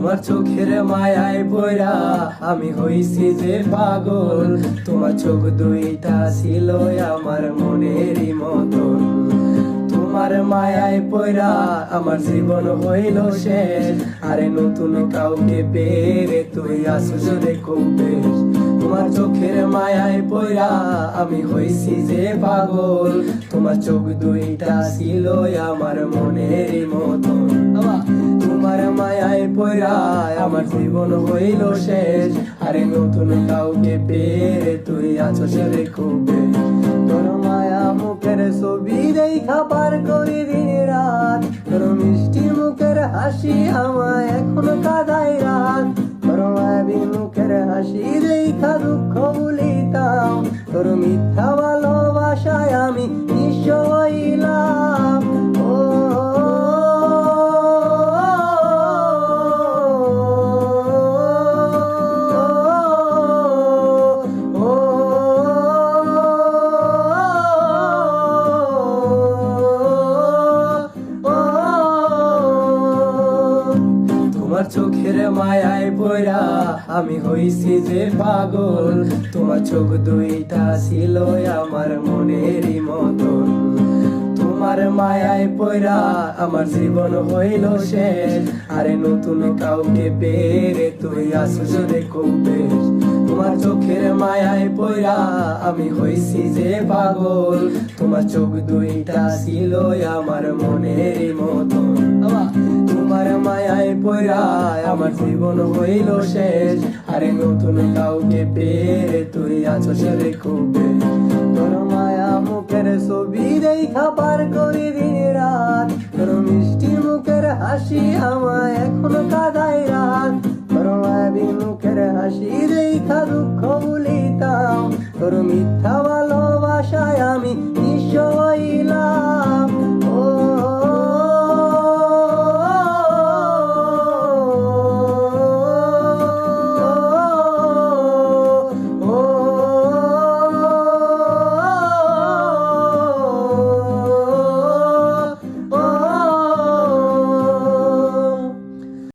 তোমার চোখের মায়ায় পড়া আমি হইছি যে পাগল। তোমার চোখ দুইটা ছিল আমার মনেরই মতন। তোমার মায়ায় পড়া আমার জীবন হইল শেষ। আরে নতুন কাউকে পেরে তুই আসছ রে খুব বেশ। তোমার চোখের মায়ায় পড়া আমি হইছি যে পাগল। তোমার চোখ দুইটা ছিল আমার মনেরই মতন। তোমার মায়ায় পড়া আমার জীবন হইল শেষ। আরে নতুন কাউকে পেরে তুই আছো রে খুব বেশ। তোর মায়া মুখের ছবি দেখা পার করি দিন রাত। তোর মিষ্টি মুখের হাসি আমায় এখনো কাঁদায় রাত। তোর মায়াবী মুখের হাসি দেখা দুঃখ ভুলিতাম। তোর মিথ্যা ভালোবাসায় আমি নিঃস্ব হইলাম। তোমার চোখের মায়ায় পড়া আমি হইছি যে পাগল। তোমার চোখ দুইটা ছিল আমার মনেরই মতন। তোমার মায়ায় পড়া আমার জীবন হইল শেষ। আরে নতুন কাউকে পেরে তুই আসছ রে খুব বেশ। তোমার চোখের মায়ায় পড়া আমি হইছি যে পাগল। তোমার চোখ দুইটা ছিল আমার মনেরই মতন। তোমার মায়ায় পড়া আমার জীবন হইল শেষ। আরে নতুন কাউকে পেরে তুই আছো রে খুব বেশ। তোর মায়া মুখের ছবি দেখা পার করি দিন রাত। তোর মিষ্টি মুখের হাসি আমায় এখনো কাঁদায় রাত। তোর মায়াবী মুখের হাসি দেখা দুঃখ ভুলিতাম। তোর মিথ্যা